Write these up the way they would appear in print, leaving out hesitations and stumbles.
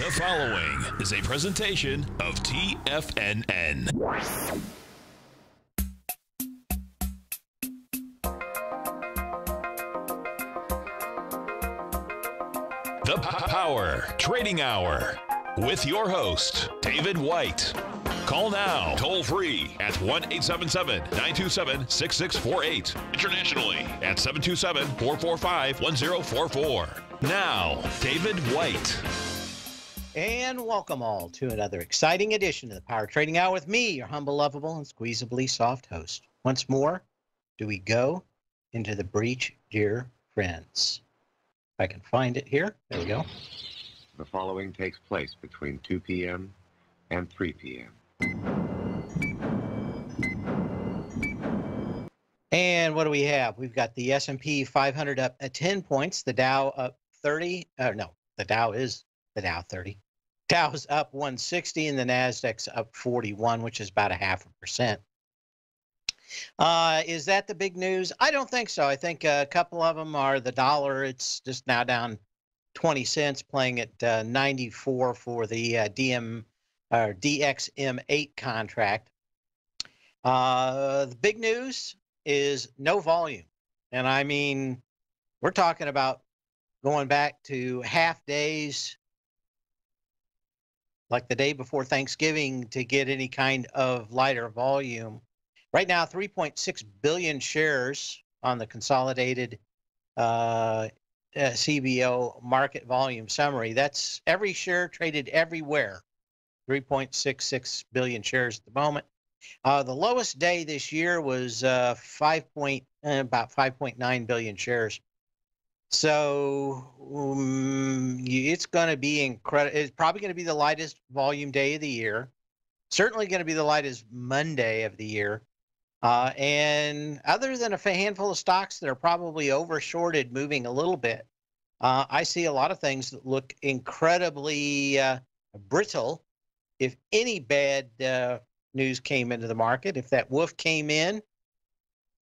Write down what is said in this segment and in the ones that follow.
The following is a presentation of TFNN. The Power Trading Hour with your host, David White. Call now, toll free at 1-877-927-6648. Internationally at 727-445-1044. Now, David White. And welcome all to another exciting edition of the Power Trading Hour with me, your humble, lovable, and squeezably soft host. Once more, do we go into the breach, dear friends? If I can find it here. There we go. The following takes place between 2 p.m. and 3 p.m. And what do we have? We've got the S&P 500 up at 10 points, the Dow up 30. No, the Dow is the Dow 30. Dow's up 160 and the Nasdaq's up 41, which is about 0.5%. Is that the big news? I don't think so. I think a couple of them are the dollar. It's just now down 20 cents, playing at 94 for the DXM8 contract. The big news is no volume. And I mean, we're talking about going back to half days, like the day before Thanksgiving, to get any kind of lighter volume. Right now, 3.6 billion shares on the consolidated CBO market volume summary. That's every share traded everywhere. 3.66 billion shares at the moment. The lowest day this year was about 5.9 billion shares. So it's going to be incredible. It's probably going to be the lightest volume day of the year. Certainly going to be the lightest Monday of the year. And other than a handful of stocks that are probably over-shorted, moving a little bit, I see a lot of things that look incredibly brittle. If any bad news came into the market, if that wolf came in,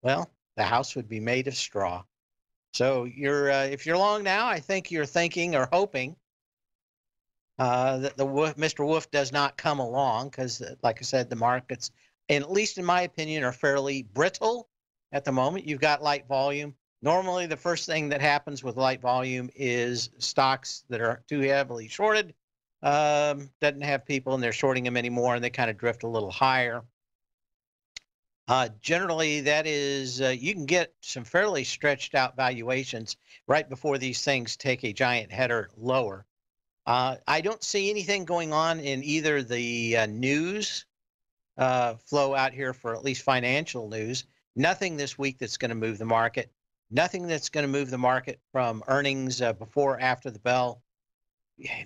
well, the house would be made of straw. So if you're long now, I think you're thinking or hoping that the Mr. Wolf does not come along, because, like I said, the markets, and at least in my opinion, are fairly brittle at the moment. You've got light volume. Normally, the first thing that happens with light volume is stocks that are too heavily shorted, doesn't have people and they're shorting them anymore, and they kind of drift a little higher. Generally, that is, you can get some fairly stretched out valuations right before these things take a giant header lower. I don't see anything going on in either the news flow out here for at least financial news. Nothing this week that's going to move the market. Nothing that's going to move the market from earnings before or after the bell.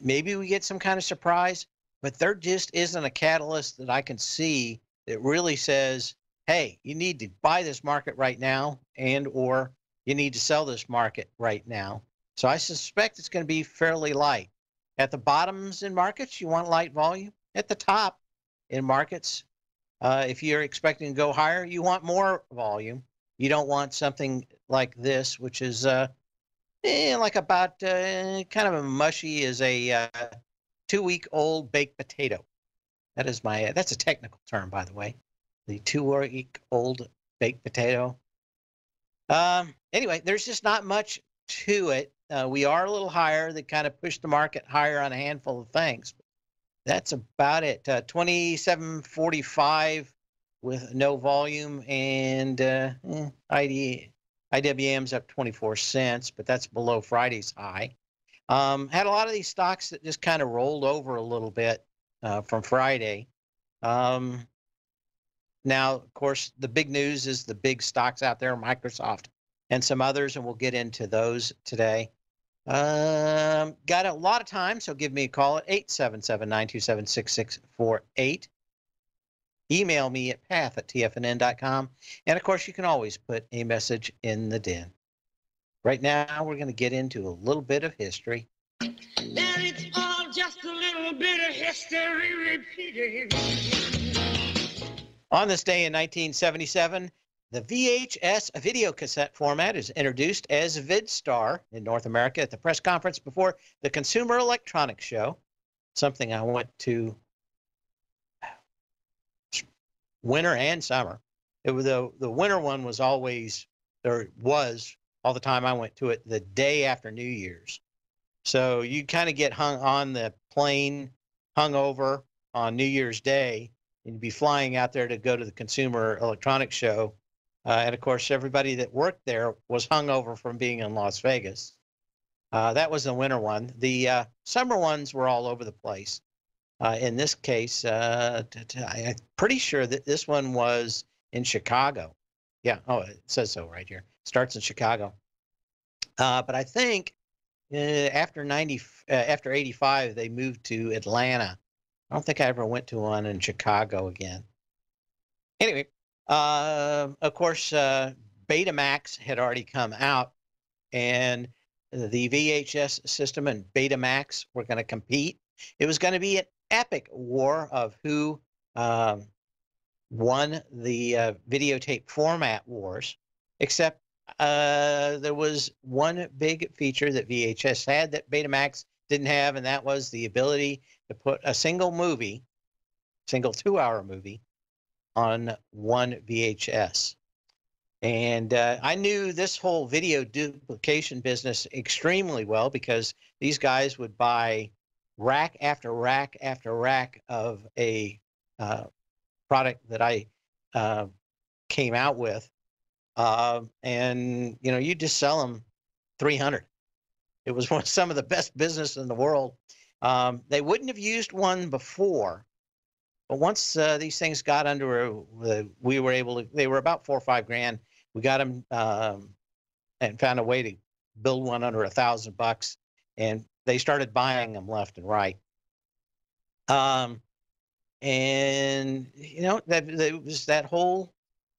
Maybe we get some kind of surprise, but there just isn't a catalyst that I can see that really says, hey, you need to buy this market right now, and or you need to sell this market right now. So I suspect it's going to be fairly light. At the bottoms in markets, you want light volume. At the top in markets, if you're expecting to go higher, you want more volume. You don't want something like this, which is like about kind of a mushy as a 2-week-old baked potato. That's a technical term, by the way. The 2-week-old baked potato. Anyway, there's just not much to it. We are a little higher. They kind of pushed the market higher on a handful of things. That's about it. 27.45 with no volume, and IWM's up 24 cents, but that's below Friday's high. Had a lot of these stocks that just kind of rolled over a little bit from Friday. Now, of course, the big news is the big stocks out there, Microsoft and some others, and we'll get into those today. Got a lot of time, so give me a call at 877-927-6648. Email me at path@tfnn.com. And, of course, you can always put a message in the den. Right now, we're going to get into a little bit of history. And it's all just a little bit of history repeating. On this day in 1977, the VHS video cassette format is introduced as VidStar in North America at the press conference before the Consumer Electronics Show. something I went to winter and summer. It was the winter one was always, or was all the time I went to it, the day after New Year's. So you kind of get hung on the plane, hung over on New Year's Day, and you'd be flying out there to go to the Consumer Electronics Show. And of course, everybody that worked there was hung over from being in Las Vegas. That was the winter one. The summer ones were all over the place. In this case, I'm pretty sure that this one was in Chicago. Yeah, oh, it says so right here. Starts in Chicago. But I think after 85, they moved to Atlanta. I don't think I ever went to one in Chicago again. Anyway, of course, Betamax had already come out, and the VHS system and Betamax were going to compete. It was going to be an epic war of who won the videotape format wars, except there was one big feature that VHS had that Betamax didn't have, and that was the ability to put a single 2-hour movie on one VHS. And I knew this whole video duplication business extremely well because these guys would buy rack after rack after rack of a product that I came out with. And, you know, you just sell them 300. It was some of the best business in the world. They wouldn't have used one before, but once these things got under, we were able to, they were about $4 or $5 grand. We got them and found a way to build one under $1,000, and they started buying them left and right. And, you know, that was that whole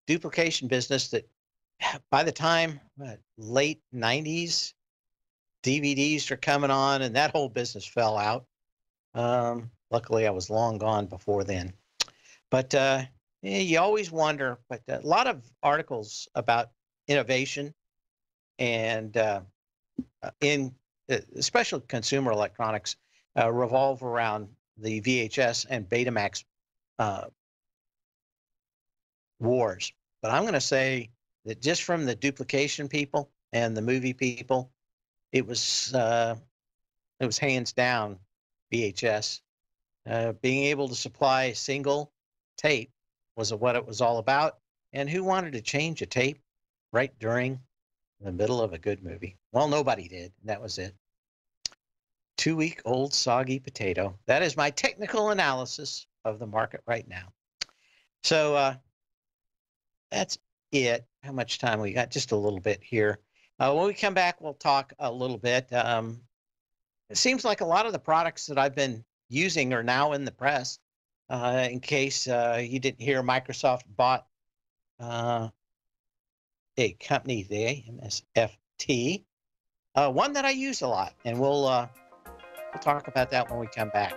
duplication business that by the time late 90s, DVDs are coming on, and that whole business fell out. Luckily, I was long gone before then. But you always wonder. But a lot of articles about innovation and in especially consumer electronics revolve around the VHS and Betamax wars. But I'm going to say that just from the duplication people and the movie people, it was hands down VHS. Being able to supply a single tape was what it was all about. And who wanted to change a tape right during the middle of a good movie? Well, nobody did. That was it. 2-week-old soggy potato. That is my technical analysis of the market right now. So that's it. How much time we got? Just a little bit here. When we come back, we'll talk a little bit. It seems like a lot of the products that I've been using are now in the press. In case you didn't hear, Microsoft bought a company, the MSFT, one that I use a lot, and we'll talk about that when we come back.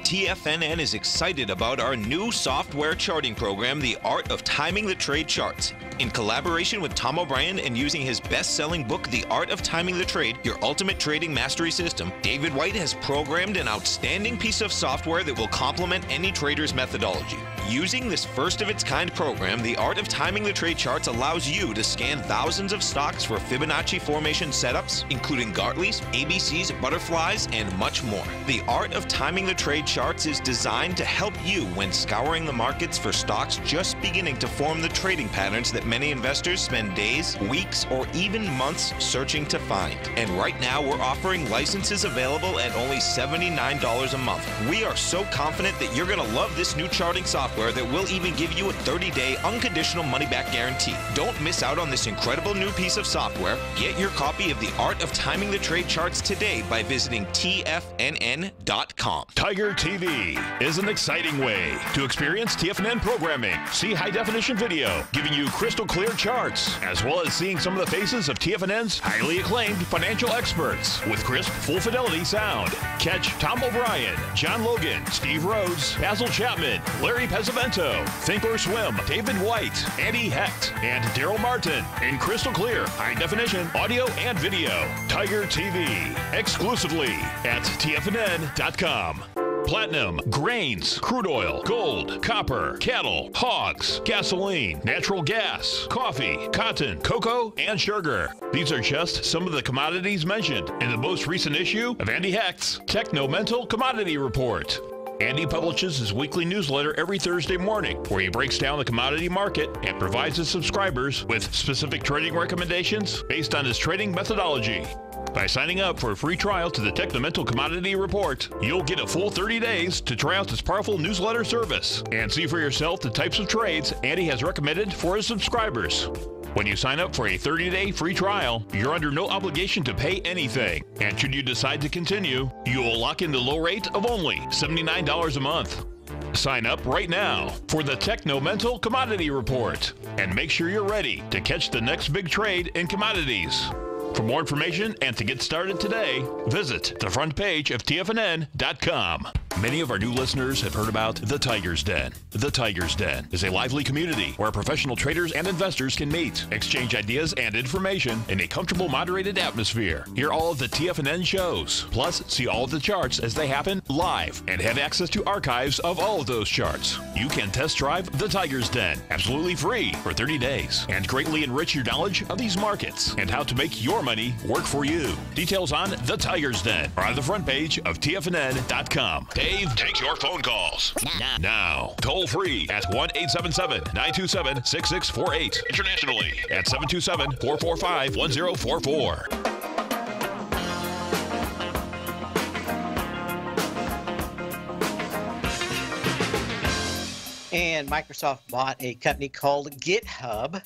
TFNN is excited about our new software charting program, The Art of Timing the Trade Charts. In collaboration with Tom O'Brien and using his best-selling book, The Art of Timing the Trade, Your Ultimate Trading Mastery System, David White has programmed an outstanding piece of software that will complement any trader's methodology. Using this first-of-its-kind program, The Art of Timing the Trade Charts allows you to scan thousands of stocks for Fibonacci formation setups, including Gartley's, ABC's, butterflies, and much more. The Art of Timing the Trade Charts is designed to help you when scouring the markets for stocks just beginning to form the trading patterns that many investors spend days, weeks, or even months searching to find. And right now, we're offering licenses available at only $79 a month. We are so confident that you're going to love this new charting software that will even give you a 30-day unconditional money-back guarantee. Don't miss out on this incredible new piece of software. Get your copy of The Art of Timing the Trade Charts today by visiting TFNN.com. Tiger TV is an exciting way to experience TFNN programming. See high-definition video giving you crystal clear charts, as well as seeing some of the faces of TFNN's highly acclaimed financial experts with crisp, full-fidelity sound. Catch Tom O'Brien, John Logan, Steve Rhodes, Basil Chapman, Larry Pesavento, Think or Swim, David White, Andy Hecht, and Daryl Martin in crystal clear, high-definition audio and video. Tiger TV, exclusively at TFNN.com. Platinum, grains, crude oil, gold, copper, cattle, hogs, gasoline, natural gas, coffee, cotton, cocoa, and sugar. These are just some of the commodities mentioned in the most recent issue of Andy Hecht's Techno-Mental Commodity Report. Andy publishes his weekly newsletter every Thursday morning, where he breaks down the commodity market and provides his subscribers with specific trading recommendations based on his trading methodology. By signing up for a free trial to the Techno-Mental Commodity Report, you'll get a full 30 days to try out this powerful newsletter service and see for yourself the types of trades Andy has recommended for his subscribers. When you sign up for a 30-day free trial, you're under no obligation to pay anything. And should you decide to continue, you will lock in the low rate of only $79 a month. Sign up right now for the Techno-Mental Commodity Report and make sure you're ready to catch the next big trade in commodities. For more information and to get started today, visit the front page of TFNN.com. Many of our new listeners have heard about The Tiger's Den. The Tiger's Den is a lively community where professional traders and investors can meet, exchange ideas and information in a comfortable, moderated atmosphere. Hear all of the TFNN shows, plus see all of the charts as they happen live and have access to archives of all of those charts. You can test drive The Tiger's Den absolutely free for 30 days and greatly enrich your knowledge of these markets and how to make your money work for you. Details on The Tiger's Den are on the front page of TFNN.com. Dave takes your phone calls now. Toll free at 1-877-927-6648. Internationally at 727-445-1044. And Microsoft bought a company called GitHub.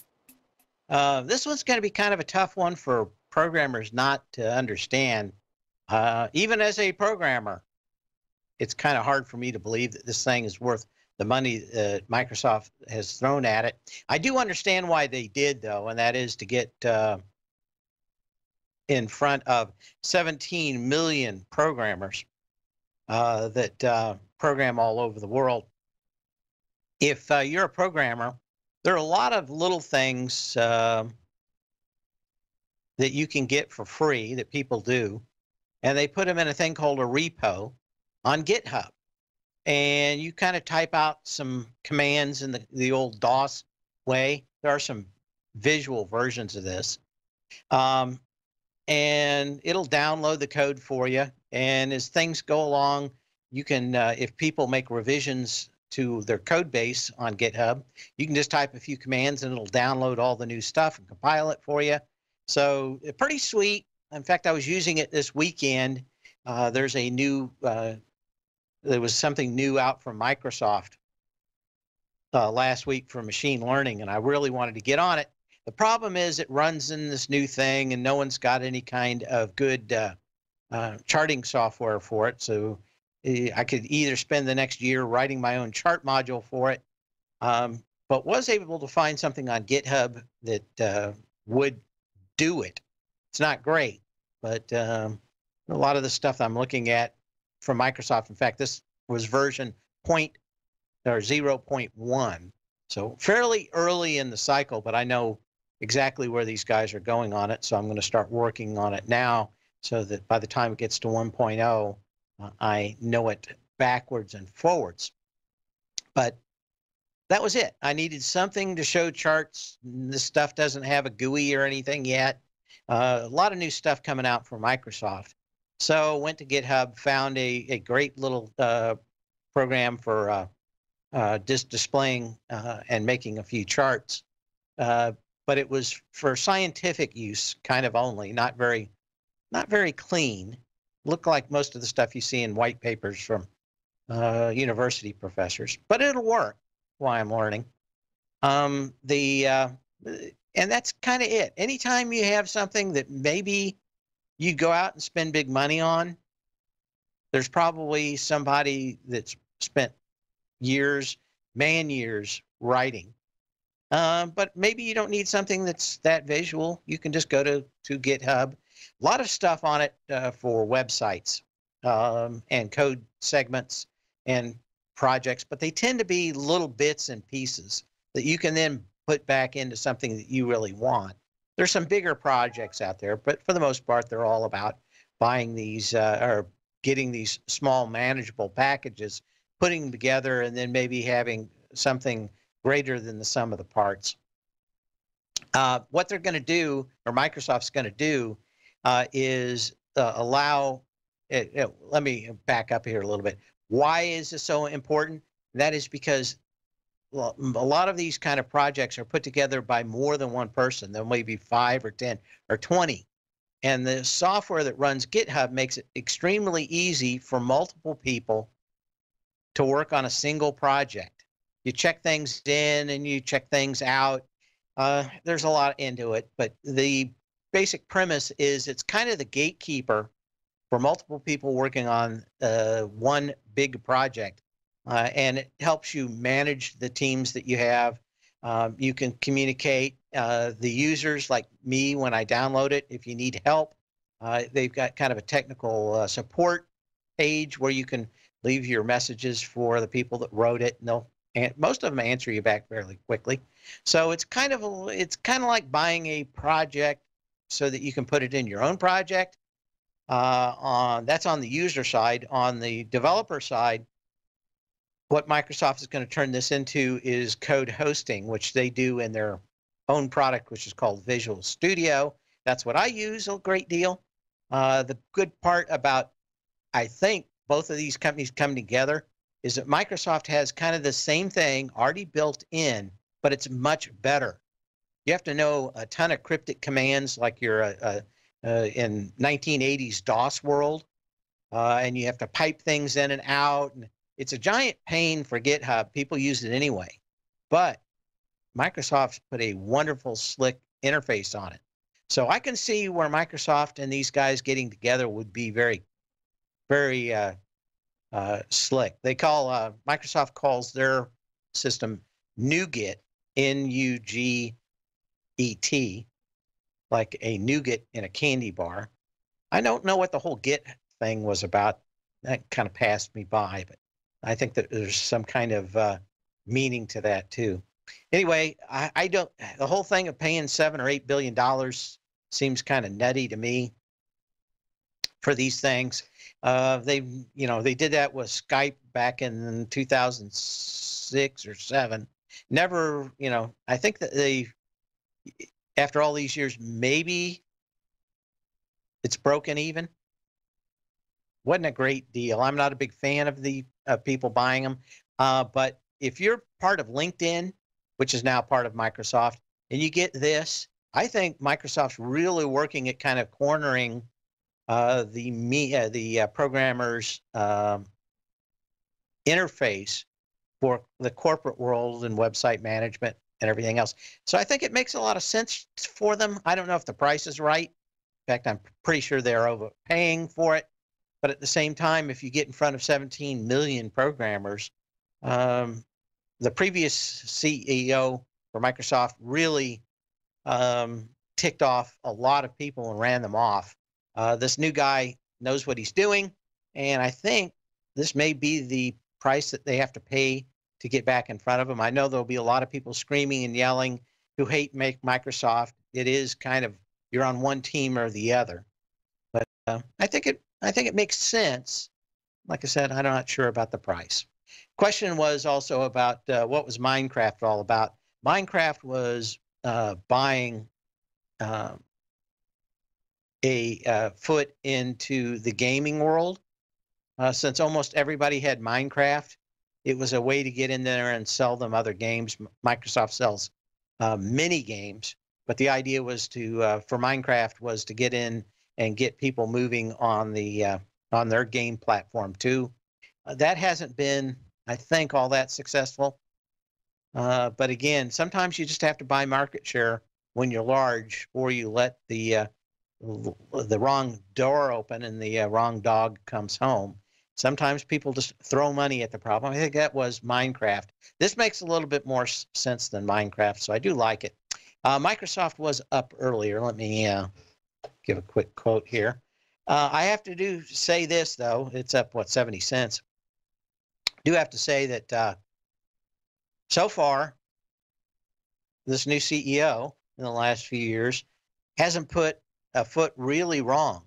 This one's going to be kind of a tough one for programmers not to understand. Even as a programmer, it's kind of hard for me to believe that this thing is worth the money that Microsoft has thrown at it. I do understand why they did, though, and that is to get in front of 17 million programmers that program all over the world. If you're a programmer, there are a lot of little things that you can get for free that people do, and they put them in a thing called a repo on GitHub. And you kind of type out some commands in the old DOS way. There are some visual versions of this. And it'll download the code for you. And as things go along, you can, if people make revisions to their code base on GitHub, you can just type a few commands and it'll download all the new stuff and compile it for you. So pretty sweet. In fact, I was using it this weekend. There's a new, there was something new out from Microsoft last week for machine learning, and I really wanted to get on it. The problem is it runs in this new thing, and no one's got any kind of good charting software for it. So I could either spend the next year writing my own chart module for it, but was able to find something on GitHub that would do it. It's not great, but a lot of the stuff I'm looking at from Microsoft, in fact, this was version 0.1, so fairly early in the cycle, but I know exactly where these guys are going on it, so I'm going to start working on it now so that by the time it gets to 1.0, I know it backwards and forwards. But that was it. I needed something to show charts. This stuff doesn't have a GUI or anything yet. A lot of new stuff coming out from Microsoft. So went to GitHub, found a great little program for just displaying and making a few charts but it was for scientific use, kind of only, not very clean. Looked like most of the stuff you see in white papers from university professors, but it'll work. Why I'm learning. And that's kind of it. Anytime you have something that maybe you go out and spend big money on, there's probably somebody that's spent years, man years writing. But maybe you don't need something that's that visual. You can just go to GitHub. A lot of stuff on it for websites and code segments and projects, but they tend to be little bits and pieces that you can then put back into something that you really want. There's some bigger projects out there, but for the most part, they're all about buying these or getting these small manageable packages, putting them together, and then maybe having something greater than the sum of the parts. What they're going to do, or Microsoft's going to do, is allow, let me back up here a little bit. Why is this so important? That is because a lot of these kind of projects are put together by more than one person. There may be 5 or 10 or 20. And the software that runs GitHub makes it extremely easy for multiple people to work on a single project. You check things in and you check things out. There's a lot into it, but the basic premise is it's kind of the gatekeeper for multiple people working on one big project. And it helps you manage the teams that you have. You can communicate the users, like me, when I download it. If you need help, they've got kind of a technical support page where you can leave your messages for the people that wrote it, and most of them answer you back fairly quickly. So it's kind of like buying a project so that you can put it in your own project. That's on the user side. On the developer side, what Microsoft is going to turn this into is code hosting, which they do in their own product, which is called Visual Studio. That's what I use a great deal. The good part about, I think, both of these companies coming together is that Microsoft has kind of the same thing already built in, but it's much better. You have to know a ton of cryptic commands like you're in 1980s DOS world, and you have to pipe things in and out. And it's a giant pain for GitHub. People use it anyway. But Microsoft's put a wonderful, slick interface on it. So I can see where Microsoft and these guys getting together would be very, very slick. Microsoft calls their system NuGet, N-U-G-E-T, like a nougat in a candy bar. I don't know what the whole Git thing was about. That kind of passed me by, but I think that there's some kind of meaning to that too. Anyway, the whole thing of paying $7 or $8 billion seems kind of nutty to me for these things. They did that with Skype back in 2006 or 7. Never, I think that after all these years, maybe it's broken even. Wasn't a great deal. I'm not a big fan of the people buying them. But if you're part of LinkedIn, which is now part of Microsoft, and you get this, I think Microsoft's really working at kind of cornering the programmer's interface for the corporate world and website management and everything else. So I think it makes a lot of sense for them. I don't know if the price is right. In fact, I'm pretty sure they're overpaying for it. But at the same time, if you get in front of 17 million programmers, the previous CEO for Microsoft really ticked off a lot of people and ran them off. This new guy knows what he's doing, and I think this may be the price that they have to pay to get back in front of him. I know there'll be a lot of people screaming and yelling who hate Microsoft. It is kind of, you're on one team or the other. But I think it makes sense. Like I said, I'm not sure about the price. Question was also about what was Minecraft all about. Minecraft was buying a foot into the gaming world. Since almost everybody had Minecraft, it was a way to get in there and sell them other games. Microsoft sells mini games. But the idea was to for Minecraft was to get in and get people moving on the on their game platform too. That hasn't been, I think, all that successful. But again, sometimes you just have to buy market share when you're large, or you let the wrong door open and the wrong dog comes home. Sometimes people just throw money at the problem. I think that was Minecraft. This makes a little bit more sense than Minecraft, so I do like it. Microsoft was up earlier. Let me give a quick quote here. I have to say this, though. It's up, what, 70 cents. Do have to say that so far, this new CEO in the last few years hasn't put a foot really wrong.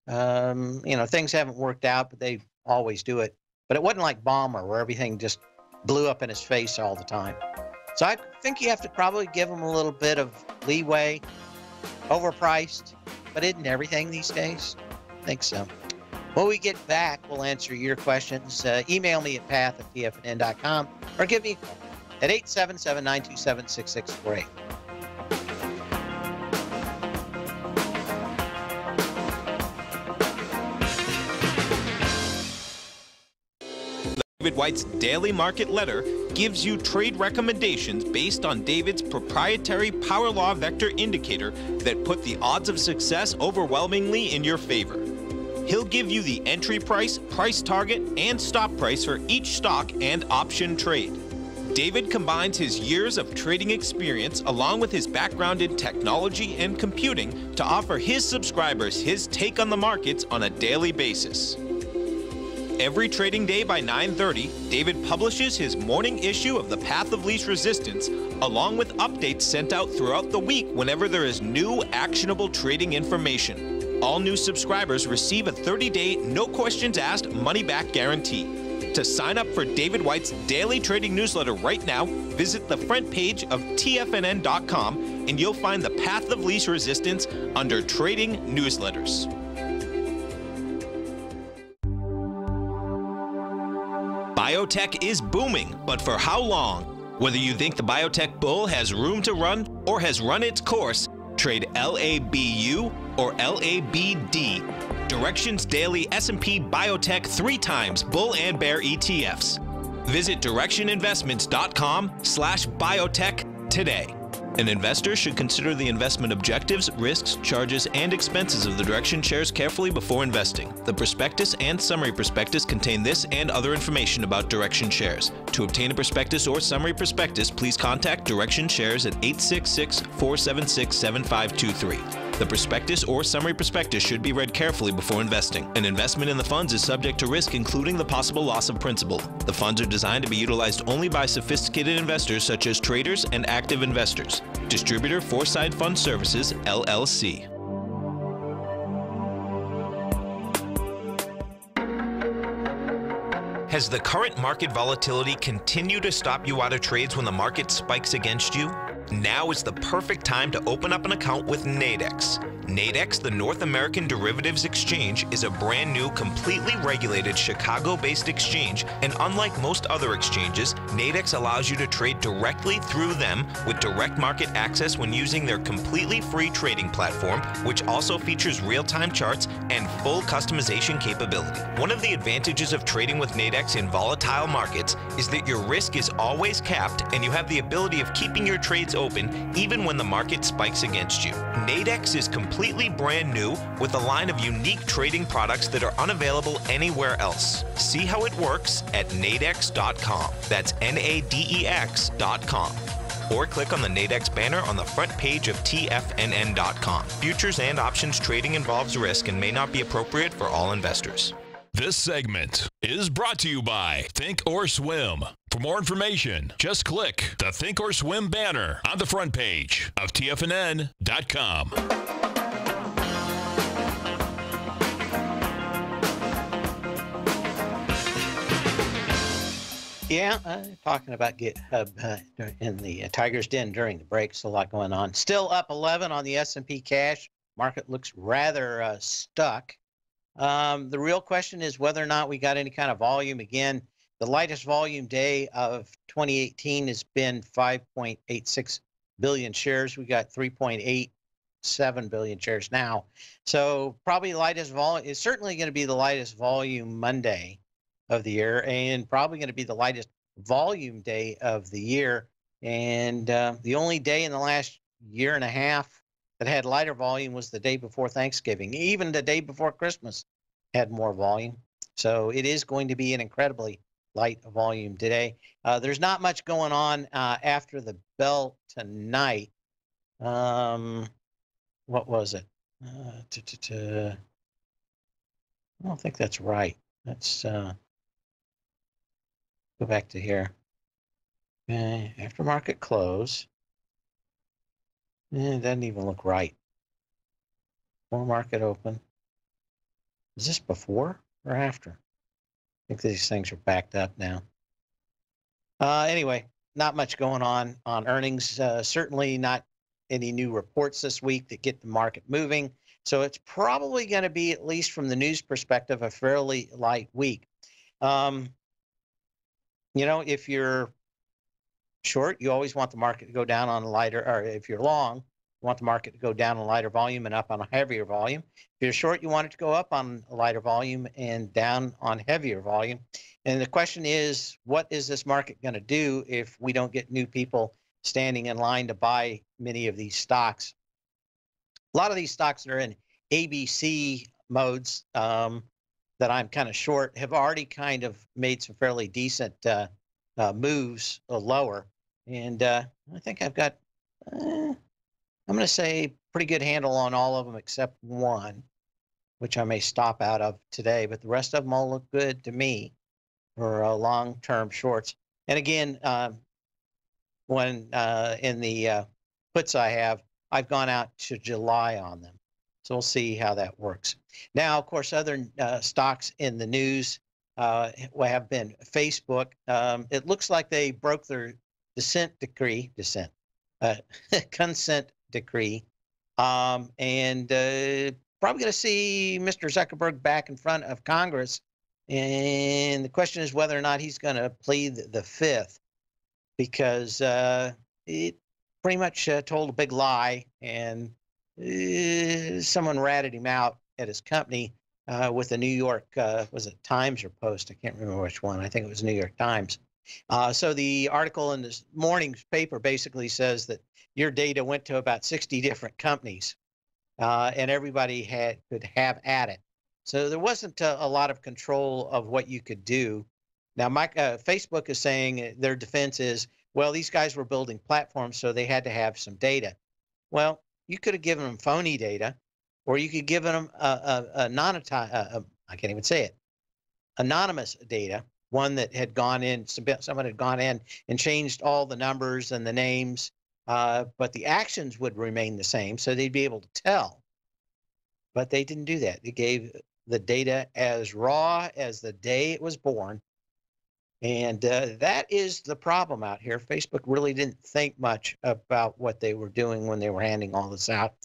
You know, things haven't worked out, but they always do it. But it wasn't like Balmer, where everything just blew up in his face all the time. So I think you have to probably give him a little bit of leeway. Overpriced, but isn't everything these days? I think so. When we get back, we'll answer your questions. Email me at path@tfnn.com or give me a call at 877-927-6648. David White's Daily Market Letter gives you trade recommendations based on David's proprietary Power Law Vector indicator that put the odds of success overwhelmingly in your favor. He'll give you the entry price, price target, and stop price for each stock and option trade. David combines his years of trading experience along with his background in technology and computing to offer his subscribers his take on the markets on a daily basis. Every trading day by 9:30, David publishes his morning issue of the Path of Least Resistance, along with updates sent out throughout the week whenever there is new actionable trading information. All new subscribers receive a 30-day, no questions asked, money-back guarantee. To sign up for David White's daily trading newsletter right now, visit the front page of TFNN.com and you'll find the Path of Least Resistance under Trading Newsletters. Biotech is booming, but for how long? Whether you think the biotech bull has room to run or has run its course, trade LABU or LABD. Directions Daily S&P Biotech 3 times bull and bear ETFs. Visit directioninvestments.com/biotech today. An investor should consider the investment objectives, risks, charges, and expenses of the Direction shares carefully before investing. The prospectus and summary prospectus contain this and other information about Direction shares. To obtain a prospectus or summary prospectus, please contact Direction shares at 866-476-7523. The prospectus or summary prospectus should be read carefully before investing. An investment in the funds is subject to risk, including the possible loss of principal. The funds are designed to be utilized only by sophisticated investors such as traders and active investors. Distributor Foreside Fund Services, LLC. Has the current market volatility continued to stop you out of trades when the market spikes against you? Now is the perfect time to open up an account with Nadex. Nadex, the North American Derivatives Exchange, is a brand new, completely regulated Chicago-based exchange, and unlike most other exchanges, Nadex allows you to trade directly through them with direct market access when using their completely free trading platform, which also features real-time charts and full customization capability. One of the advantages of trading with Nadex in volatile markets is that your risk is always capped and you have the ability of keeping your trades open even when the market spikes against you. Nadex is completely brand new with a line of unique trading products that are unavailable anywhere else. See how it works at nadex.com. That's NADEX.com. Or click on the Nadex banner on the front page of TFNN.com. Futures and options trading involves risk and may not be appropriate for all investors. This segment is brought to you by Think or Swim. For more information, just click the Think or Swim banner on the front page of TFNN.com. Yeah, talking about GitHub in the Tiger's Den during the breaks, a lot going on. Still up 11 on the S&P cash. Market looks rather stuck. The real question is whether or not we got any kind of volume. Again, the lightest volume day of 2018 has been 5.86 billion shares. We got 3.87 billion shares now. So probably lightest volume is certainly going to be the lightest volume Monday of the year, and probably going to be the lightest volume day of the year. And the only day in the last year and a half that had lighter volume was the day before Thanksgiving. Even the day before Christmas had more volume. So it is going to be an incredibly light volume today. There's not much going on after the bell tonight. What was it? I don't think that's right. Let's go back to here. After market close. It doesn't even look right. Before market open. Is this before or after? I think these things are backed up now. Anyway, not much going on earnings. Certainly not any new reports this week that get the market moving. So it's probably going to be, at least from the news perspective, a fairly light week. You know, if you're short, you always want the market to go down on a lighter, or if you're long, you want the market to go down on a lighter volume and up on a heavier volume. If you're short, you want it to go up on a lighter volume and down on heavier volume. And the question is, what is this market going to do if we don't get new people standing in line to buy many of these stocks? A lot of these stocks that are in ABC modes that I'm kind of short have already kind of made some fairly decent moves lower. And I think I've got, I'm going to say, pretty good handle on all of them except one, which I may stop out of today. But the rest of them all look good to me for long-term shorts. And again, when in the puts I have, I've gone out to July on them. So we'll see how that works. Now, of course, other stocks in the news have been Facebook. It looks like they broke their consent decree, and probably going to see Mr. Zuckerberg back in front of Congress. And the question is whether or not he's going to plead the fifth, because it pretty much told a big lie, and someone ratted him out at his company with a New York, was it Times or Post? I can't remember which one. I think it was New York Times. So the article in this morning's paper basically says that your data went to about 60 different companies, and everybody could have at it. So there wasn't a lot of control of what you could do. Now, Facebook is saying their defense is, well, these guys were building platforms, so they had to have some data. Well, you could have given them phony data, or you could give them I can't even say it, anonymous data, one that had gone in, someone had gone in and changed all the numbers and the names, but the actions would remain the same, so they'd be able to tell. But they didn't do that. They gave the data as raw as the day it was born. And that is the problem out here. Facebook really didn't think much about what they were doing when they were handing all this out.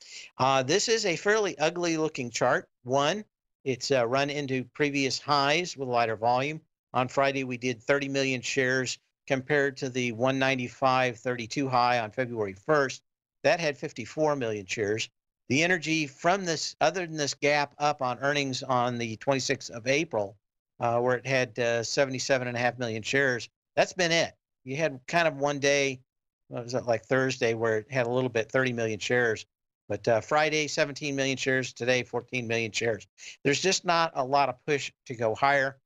This is a fairly ugly looking chart. One, it's run into previous highs with lighter volume. On Friday, we did 30 million shares compared to the 195.32 high on February 1st. That had 54 million shares. The energy from this, other than this gap up on earnings on the 26th of April, where it had 77.5 million shares, that's been it. You had kind of one day, what was it, like Thursday, where it had a little bit, 30 million shares. But Friday, 17 million shares. Today, 14 million shares. There's just not a lot of push to go higher.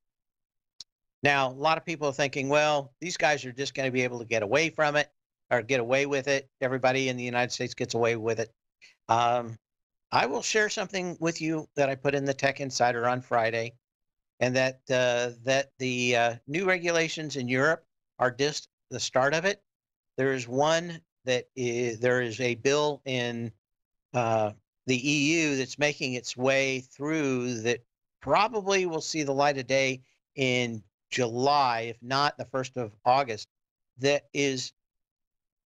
Now, a lot of people are thinking, well, these guys are just going to be able to get away from it or get away with it. Everybody in the United States gets away with it. I will share something with you that I put in the Tech Insider on Friday, and that the new regulations in Europe are just the start of it. There is one that there is a bill in the EU that's making its way through that probably will see the light of day in July, if not the 1st of August, that is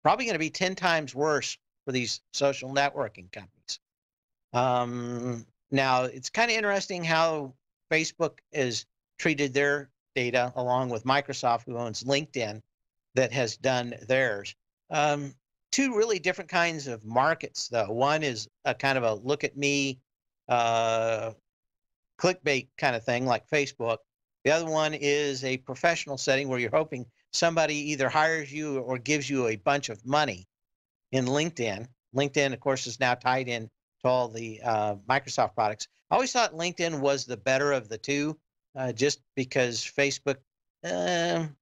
probably going to be 10 times worse for these social networking companies. Now, it's kind of interesting how Facebook has treated their data, along with Microsoft, who owns LinkedIn, that has done theirs. two really different kinds of markets, though. One is a kind of a look at me, clickbait kind of thing like Facebook. The other one is a professional setting where you're hoping somebody either hires you or gives you a bunch of money. In LinkedIn, LinkedIn, of course, is now tied in to all the Microsoft products. I always thought LinkedIn was the better of the two, just because Facebook, I'm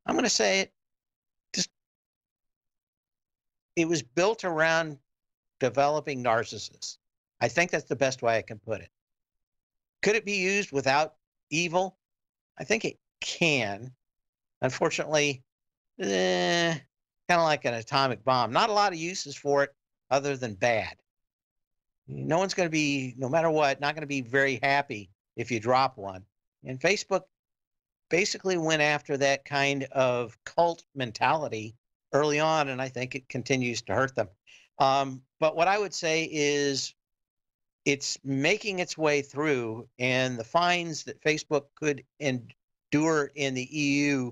going to say it, just it was built around developing narcissists. I think that's the best way I can put it. Could it be used without evil? I think it can. Unfortunately, kind of like an atomic bomb. Not a lot of uses for it other than bad. No one's going to be, no matter what, not going to be very happy if you drop one. And Facebook basically went after that kind of cult mentality early on, and I think it continues to hurt them. But what I would say is it's making its way through, and the fines that Facebook could endure in the EU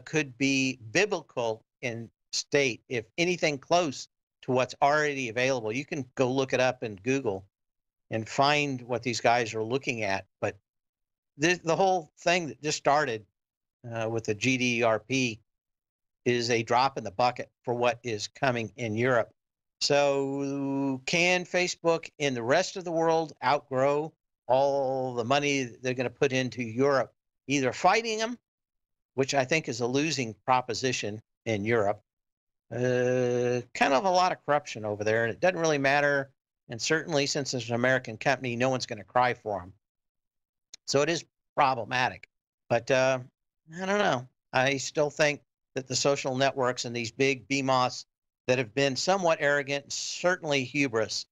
could be biblical in state, if anything close to what's already available. You can go look it up in Google and find what these guys are looking at. But the whole thing that just started with the GDRP is a drop in the bucket for what is coming in Europe. So can Facebook in the rest of the world outgrow all the money they're going to put into Europe, either fighting them, which I think is a losing proposition in Europe, kind of a lot of corruption over there, and it doesn't really matter. And certainly, since it's an American company, no one's going to cry for them. So it is problematic. But I don't know. I still think that the social networks and these big BMOS that have been somewhat arrogant, certainly hubris,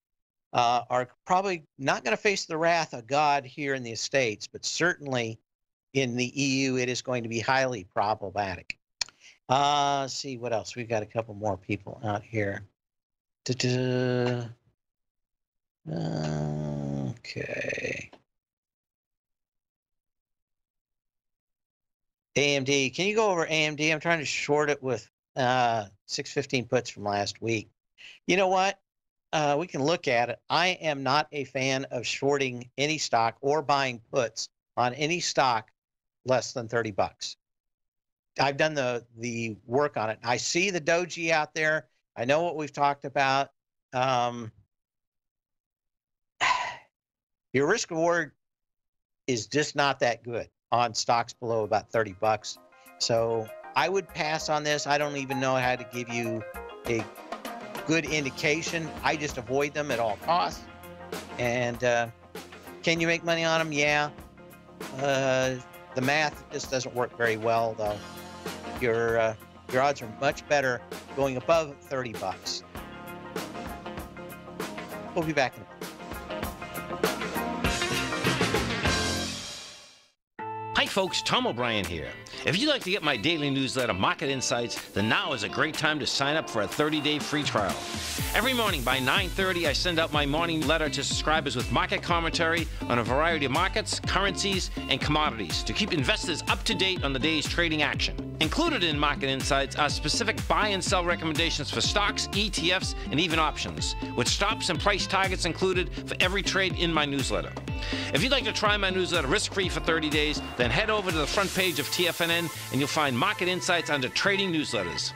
are probably not going to face the wrath of God here in the States, but certainly in the EU, it is going to be highly problematic. Let's see what else. We've got a couple more people out here. Okay. AMD. Can you go over AMD? I'm trying to short it with 615 puts from last week. You know what? We can look at it. I am not a fan of shorting any stock or buying puts on any stock less than 30 bucks. I've done the work on it. I see the doji out there. I know what we've talked about. Your risk reward is just not that good on stocks below about 30 bucks. So I would pass on this. I don't even know how to give you a good indication. I just avoid them at all costs. And can you make money on them? Yeah. The math just doesn't work very well, though. Your odds are much better going above 30 bucks. We'll be back in a minute. Hi folks, Tom O'Brien here. If you'd like to get my daily newsletter, Market Insights, then now is a great time to sign up for a 30-day free trial. Every morning by 9:30, I send out my morning letter to subscribers with market commentary on a variety of markets, currencies, and commodities to keep investors up to date on the day's trading action. Included in Market Insights are specific buy and sell recommendations for stocks, ETFs, and even options, with stops and price targets included for every trade in my newsletter. If you'd like to try my newsletter risk-free for 30 days, then head over to the front page of TFNN and you'll find Market Insights under Trading Newsletters.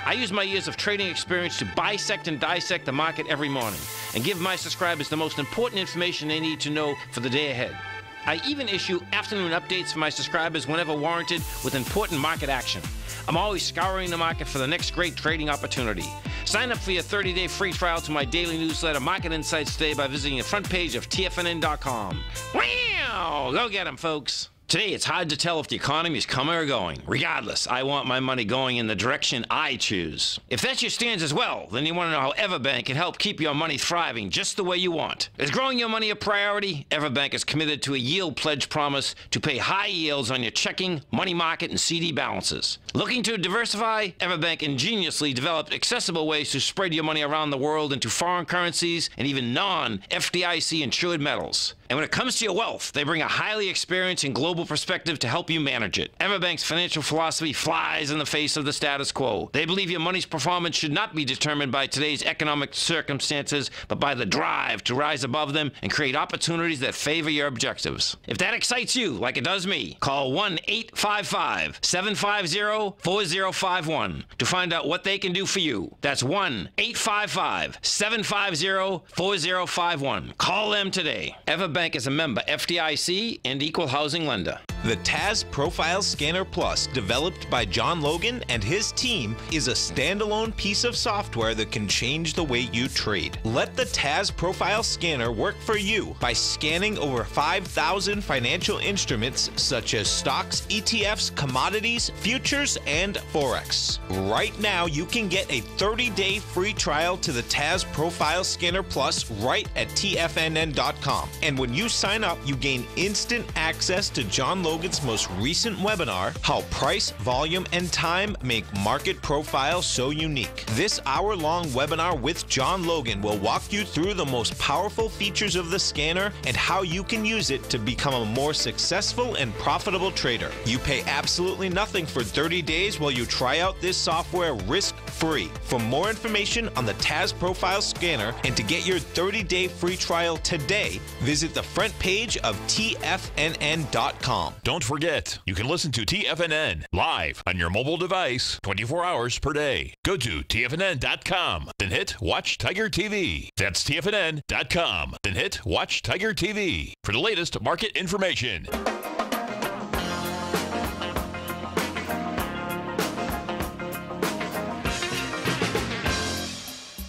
I use my years of trading experience to bisect and dissect the market every morning and give my subscribers the most important information they need to know for the day ahead. I even issue afternoon updates for my subscribers whenever warranted with important market action. I'm always scouring the market for the next great trading opportunity. Sign up for your 30-day free trial to my daily newsletter, Market Insights, today by visiting the front page of TFNN.com. Wow! Go get 'em, folks! Today, it's hard to tell if the economy is coming or going. Regardless, I want my money going in the direction I choose. If that's your stance as well, then you want to know how Everbank can help keep your money thriving just the way you want. Is growing your money a priority? Everbank is committed to a yield pledge promise to pay high yields on your checking, money market, and CD balances. Looking to diversify? Everbank ingeniously developed accessible ways to spread your money around the world into foreign currencies and even non-FDIC insured metals. And when it comes to your wealth, they bring a highly experienced and global perspective to help you manage it. Everbank's financial philosophy flies in the face of the status quo. They believe your money's performance should not be determined by today's economic circumstances, but by the drive to rise above them and create opportunities that favor your objectives. If that excites you, like it does me, call 1-855-750-4051 to find out what they can do for you. That's 1-855-750-4051. Call them today. Everbank is a member FDIC and equal housing lender. The TAS Profile Scanner Plus, developed by John Logan and his team, is a standalone piece of software that can change the way you trade. Let the TAS Profile Scanner work for you by scanning over 5,000 financial instruments such as stocks, ETFs, commodities, futures, and Forex. Right now, you can get a 30-day free trial to the TAS Profile Scanner Plus right at TFNN.com. And when you sign up, you gain instant access to John Logan's most recent webinar, How Price, Volume, and Time Make Market Profile So Unique. This hour-long webinar with John Logan will walk you through the most powerful features of the scanner and how you can use it to become a more successful and profitable trader. You pay absolutely nothing for 30 days while you try out this software risk-free. For more information on the TAS Profile Scanner and to get your 30-day free trial today, visit the front page of TFNN.com. Don't forget, you can listen to TFNN live on your mobile device 24 hours per day. Go to TFNN.com, then hit Watch Tiger TV. That's TFNN.com, then hit Watch Tiger TV for the latest market information.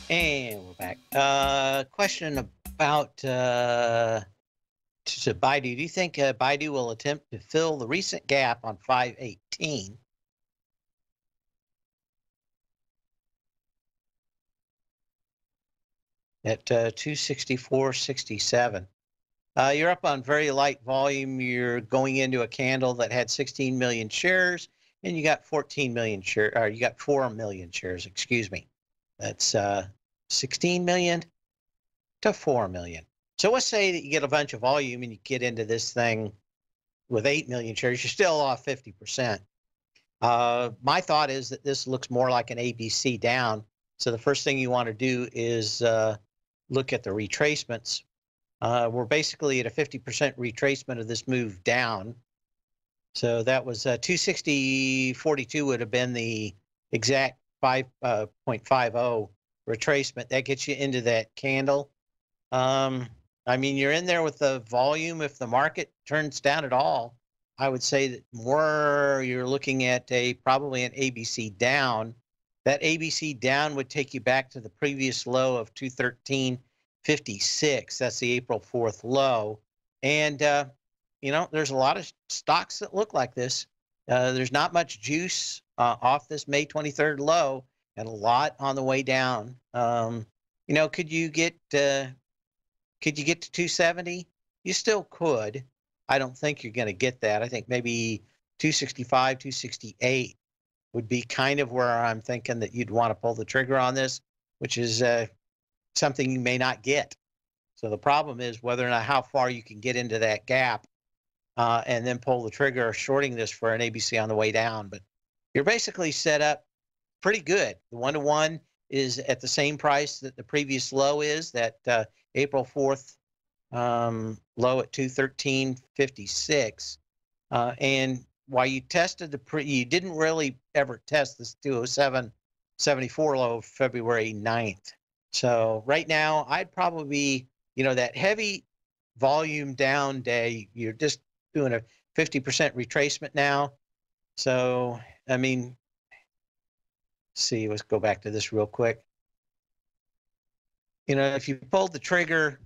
And we're back. Question about to Baidu. Do you think Baidu will attempt to fill the recent gap on 518? At 264.67. You're up on very light volume. You're going into a candle that had 16 million shares, and you got 14 million shares, or you got 4 million shares, excuse me. That's 16 million to 4 million. So let's say that you get a bunch of volume and you get into this thing with 8 million shares, you're still off 50%. My thought is that this looks more like an ABC down. So the first thing you want to do is look at the retracements. We're basically at a 50% retracement of this move down. So that was 260.42 would have been the exact 5.50 retracement. That gets you into that candle. I mean, you're in there with the volume. If the market turns down at all, I would say that more you're looking at probably an ABC down. That ABC down would take you back to the previous low of 213.56. That's the April 4th low. And, you know, there's a lot of stocks that look like this. There's not much juice off this May 23rd low and a lot on the way down. You know, could you get to 270? You still could. I don't think you're going to get that. I think maybe 265, 268 would be kind of where I'm thinking that you'd want to pull the trigger on this, which is something you may not get. So the problem is whether or not how far you can get into that gap and then pull the trigger shorting this for an ABC on the way down. But you're basically set up pretty good. The 1-to-1 is at the same price that the previous low is, that April 4th low at 213.56. And while you tested you didn't really ever test this 207.74 low of February 9th. So right now, I'd probably be, you know, that heavy volume down day, you're just doing a 50% retracement now. So, I mean, see, let's go back to this real quick. You know, if you pulled the trigger,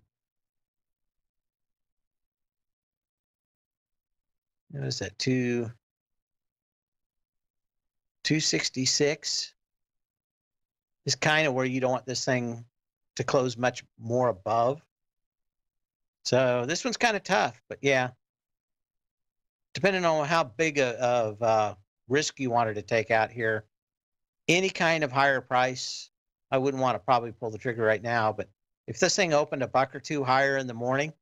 what is that, 266 is kind of where you don't want this thing to close much more above. So this one's kind of tough, but yeah, depending on how big of risk you wanted to take out here, any kind of higher price, I wouldn't want to probably pull the trigger right now. But if this thing opened a buck or two higher in the morning,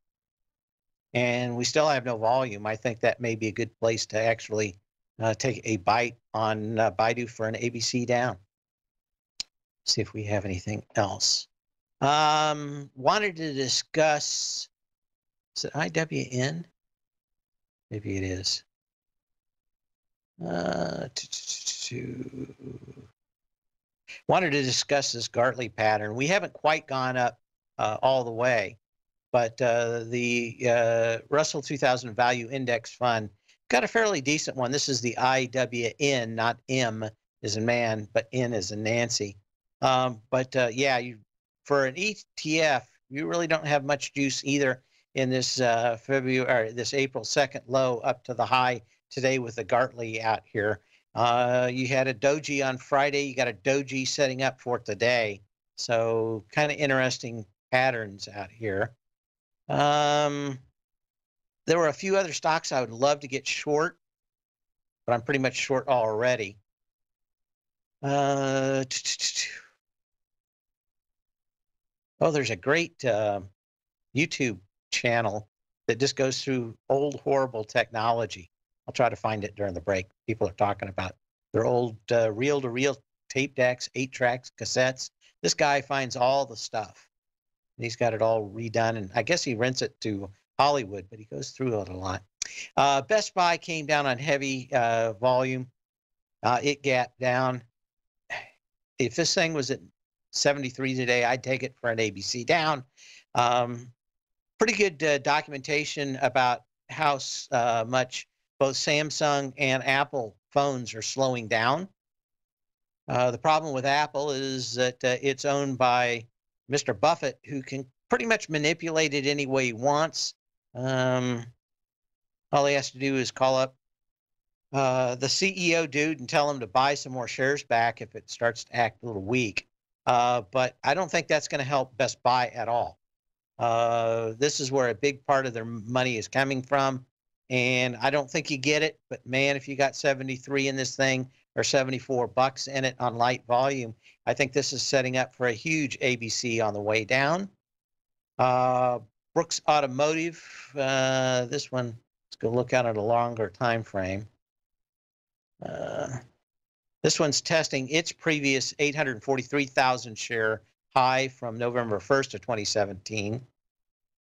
and we still have no volume. I think that may be a good place to actually take a bite on Baidu for an ABC down. See if we have anything else. Wanted to discuss, is it IWN? Maybe it is. Wanted to discuss this Gartley pattern. We haven't quite gone up all the way, but the Russell 2000 Value Index Fund got a fairly decent one. This is the IWN, not M as in man, but N as in Nancy. Yeah, for an ETF, you really don't have much juice either in this this April 2nd low up to the high today with the Gartley out here. You had a doji on Friday. You got a doji setting up for today. So kind of interesting patterns out here. There were a few other stocks I would love to get short, but I'm pretty much short already. Oh, there's a great YouTube channel that just goes through old horrible technology. I'll try to find it during the break. People are talking about their old reel-to-reel tape decks, 8-tracks, cassettes. This guy finds all the stuff. He's got it all redone, and I guess he rents it to Hollywood, but he goes through it a lot. Best Buy came down on heavy volume. It gapped down. If this thing was at 73 today, I'd take it for an ABC down. Pretty good documentation about how much both Samsung and Apple phones are slowing down. The problem with Apple is that it's owned by Mr. Buffett, who can pretty much manipulate it any way he wants. All he has to do is call up the CEO dude and tell him to buy some more shares back if it starts to act a little weak. But I don't think that's going to help Best Buy at all. This is where a big part of their money is coming from. And I don't think you get it, but man, if you got 73 in this thing or $74 in it on light volume, I think this is setting up for a huge ABC on the way down. Brooks Automotive, this one, let's go look at it a longer time frame. This one's testing its previous 843,000 share high from November 1st of 2017.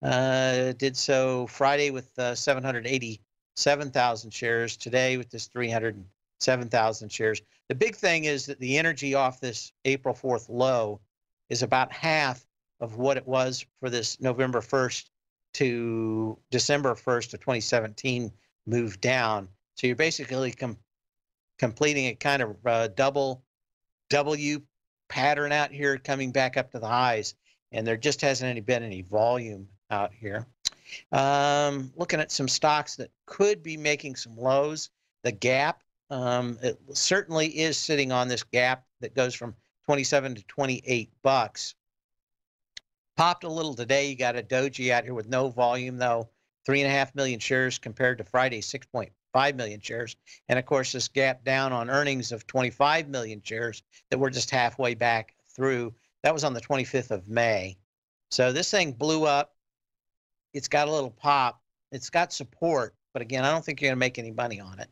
Did so Friday with 787,000 shares, today with this 307,000 shares. The big thing is that the energy off this April 4th low is about half of what it was for this November 1st to December 1st of 2017 move down. So you're basically completing a kind of double W pattern out here, coming back up to the highs, and there just hasn't been any volume out here. Looking at some stocks that could be making some lows. The gap, it certainly is sitting on this gap that goes from 27 to 28 bucks. Popped a little today. You got a doji out here with no volume though. 3.5 million shares compared to Friday's 6.5 million shares. And of course, this gap down on earnings of 25 million shares that we're just halfway back through. That was on the 25th of May. So this thing blew up. It's got a little pop. It's got support, but again, I don't think you're going to make any money on it.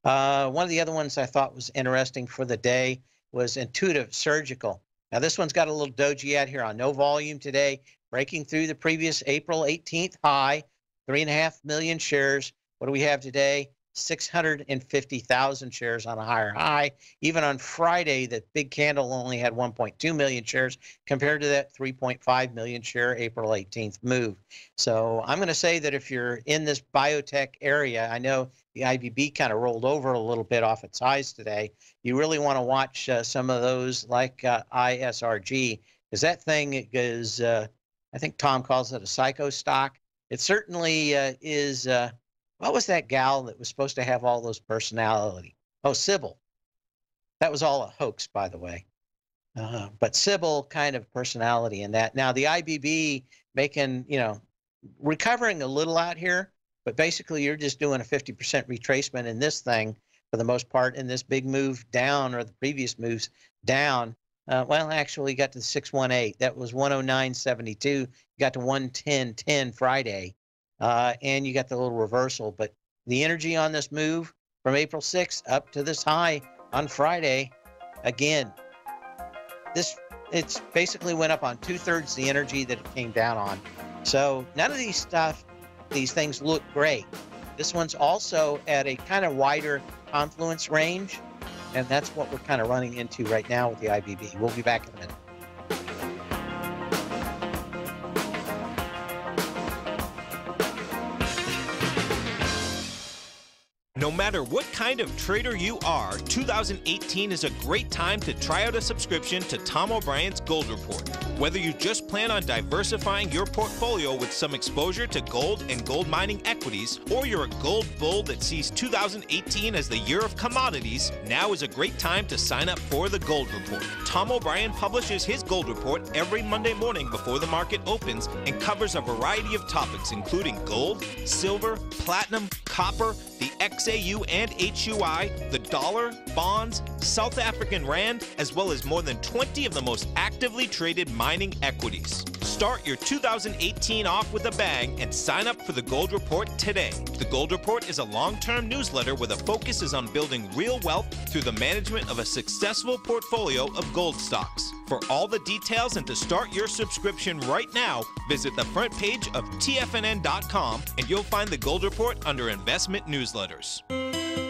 One of the other ones I thought was interesting for the day was Intuitive Surgical. Now this one's got a little doji out here on no volume today, breaking through the previous April 18th high, 3.5 million shares. What do we have today? 650,000 shares on a higher high. Even on Friday, that big candle only had 1.2 million shares compared to that 3.5 million share April 18th move. So I'm going to say that if you're in this biotech area, I know the IBB kind of rolled over a little bit off its highs today. You really want to watch some of those like ISRG, because that thing is, I think Tom calls it a psycho stock. It certainly is. What was that gal that was supposed to have all those personality? Oh, Sybil. That was all a hoax, by the way. But Sybil kind of personality in that. Now, the IBB making, recovering a little out here, but basically you're just doing a 50% retracement in this thing for the most part in this big move down or the previous moves down. Well, actually you got to 618. That was 109.72. You got to 110.10 Friday. and you got the little reversal. But the energy on this move from April 6th up to this high on Friday, again, it's basically went up on 2/3 the energy that it came down on. So none of these things look great. This one's also at a kind of wider confluence range, and that's what we're kind of running into right now with the IBB. We'll be back in a minute. No matter what kind of trader you are, 2018 is a great time to try out a subscription to Tom O'Brien's Gold Report. Whether you just plan on diversifying your portfolio with some exposure to gold and gold mining equities, or you're a gold bull that sees 2018 as the year of commodities, now is a great time to sign up for the Gold Report. Tom O'Brien publishes his Gold Report every Monday morning before the market opens and covers a variety of topics including gold, silver, platinum, copper, the XAU and HUI, the dollar, bonds, South African rand, as well as more than 20 of the most actively traded mining equities. Start your 2018 off with a bang and sign up for the Gold Report today. The Gold Report is a long-term newsletter where the focus is on building real wealth through the management of a successful portfolio of gold stocks. For all the details and to start your subscription right now, visit the front page of TFNN.com and you'll find the Gold Report under Investment Newsletters.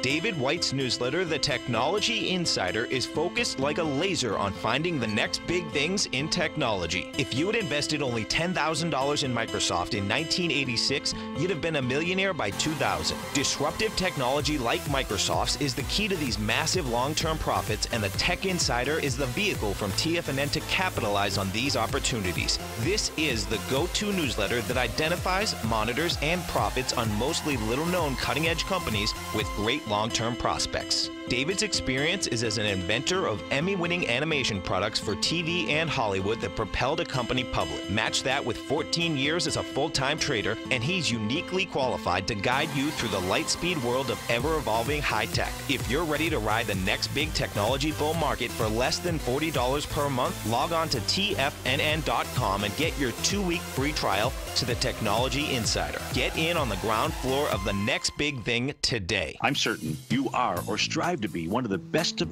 David White's newsletter, The Technology Insider, is focused like a laser on finding the next big things in technology. If you had invested only $10,000 in Microsoft in 1986, you'd have been a millionaire by 2000. Disruptive technology like Microsoft's is the key to these massive long-term profits, and the Tech Insider is the vehicle from TFNN to capitalize on these opportunities. This is the go-to newsletter that identifies, monitors, and profits on mostly little-known cutting-edge companies with great long-term prospects. David's experience is as an inventor of Emmy-winning animation products for TV and Hollywood that propelled a company public. Match that with 14 years as a full-time trader, and he's uniquely qualified to guide you through the light-speed world of ever-evolving high-tech. If you're ready to ride the next big technology bull market for less than $40 per month, log on to TFNN.com and get your 2-week free trial to the Technology Insider. Get in on the ground floor of the next big thing today. I'm certain you are or strive to be one of the best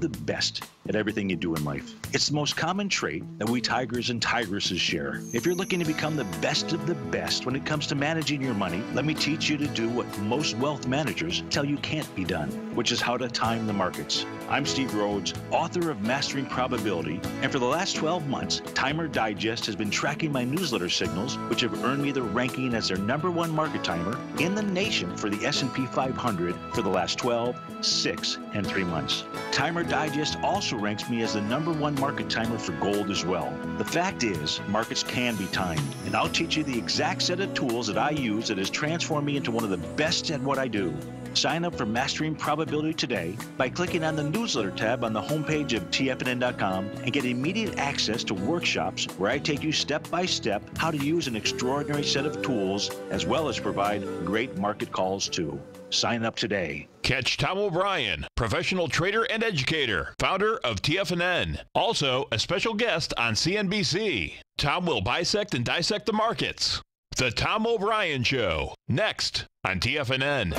at everything you do in life. It's the most common trait that we tigers and tigresses share. If you're looking to become the best of the best when it comes to managing your money, let me teach you to do what most wealth managers tell you can't be done, which is how to time the markets. I'm Steve Rhodes, author of Mastering Probability, and for the last 12 months, Timer Digest has been tracking my newsletter signals, which have earned me the ranking as their #1 market timer in the nation for the S&P 500 for the last 12, 6, and 3 months. Timer Digest also ranks me as the #1 market timer for gold as well. The fact is, markets can be timed, and I'll teach you the exact set of tools that I use that has transformed me into one of the best at what I do. Sign up for Mastering Probability today by clicking on the newsletter tab on the homepage of TFNN.com and get immediate access to workshops where I take you step by step how to use an extraordinary set of tools, as well as provide great market calls too. Sign up today. Catch Tom O'Brien, professional trader and educator, founder of TFNN. Also, a special guest on CNBC. Tom will bisect and dissect the markets. The Tom O'Brien Show, next on TFNN.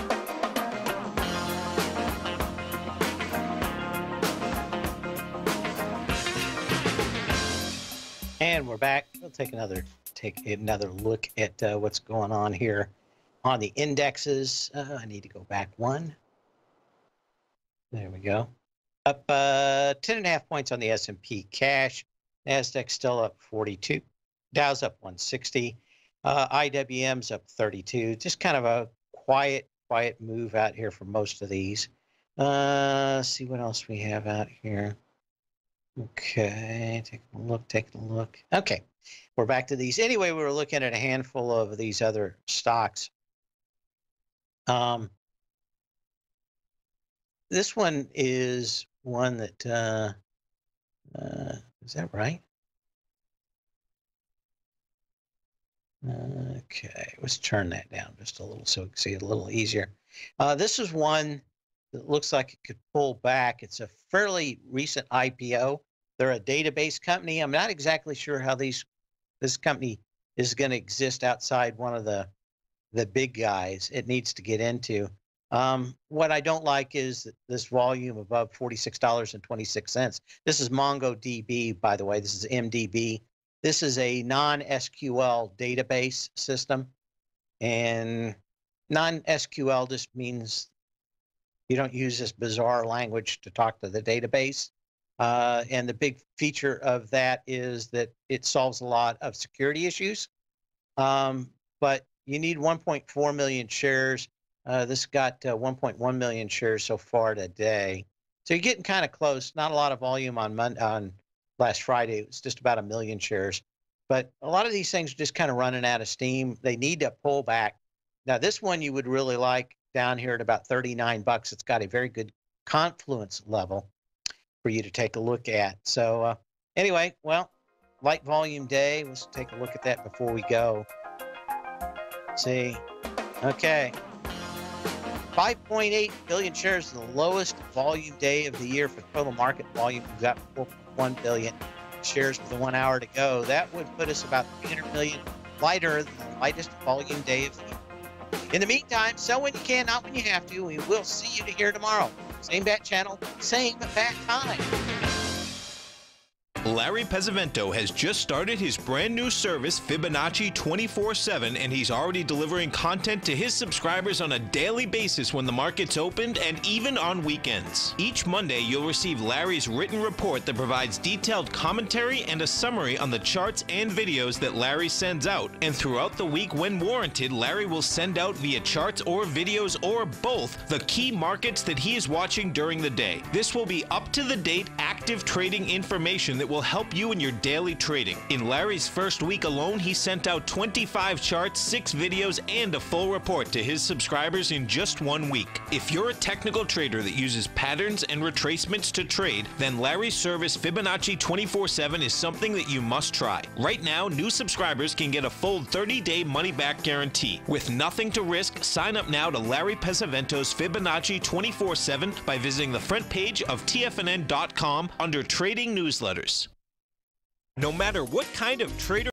And we're back. We'll take another look at what's going on here on the indexes. I need to go back one. There we go. Up 10.5 points on the S&P cash. Nasdaq still up 42. Dow's up 160. IWM's up 32. Just kind of a quiet move out here for most of these. Let's see what else we have out here. Okay, taking a look. Okay, we're back to these. Anyway, we were looking at a handful of these other stocks. This one is one that, is that right? Okay, let's turn that down just a little so we can see it a little easier. This is one that looks like it could pull back. It's a fairly recent IPO. They're a database company. I'm not exactly sure how this company is going to exist outside one of the the big guys. It needs to get into. What I don't like is this volume above $46.26. This is MongoDB, by the way. This is MDB. This is a non-SQL database system. And non-SQL just means you don't use this bizarre language to talk to the database. And the big feature of that is that it solves a lot of security issues. But you need 1.4 million shares. This got 1.1 million shares so far today. So you're getting kind of close. Not a lot of volume on last Friday. It was just about 1 million shares. But a lot of these things are just kind of running out of steam. They need to pull back. Now, this one you would really like down here at about 39 bucks. It's got a very good confluence level for you to take a look at. So anyway, well, light volume day. Let's take a look at that before we go. See, okay. 5.8 billion shares, the lowest volume day of the year for total market volume. We've got 4.1 billion shares with 1 hour to go. That would put us about 300 million lighter than the lightest volume day of the year. In the meantime, sell when you can, not when you have to. We will see you here tomorrow. Same bat channel, same bat time. Larry Pesavento has just started his brand new service, Fibonacci 24/7, and he's already delivering content to his subscribers on a daily basis when the market's opened and even on weekends. Each Monday, you'll receive Larry's written report that provides detailed commentary and a summary on the charts and videos that Larry sends out. And throughout the week, when warranted, Larry will send out via charts or videos or both the key markets that he is watching during the day. This will be up-to-the-date, active trading information that will help you in your daily trading. In Larry's first week alone, he sent out 25 charts, 6 videos, and a full report to his subscribers in just 1 week. If you're a technical trader that uses patterns and retracements to trade, then Larry's service Fibonacci 24/7 is something that you must try. Right now, new subscribers can get a full 30-day money-back guarantee. With nothing to risk, sign up now to Larry Pesavento's Fibonacci 24/7 by visiting the front page of TFNN.com under Trading Newsletters. No matter what kind of trader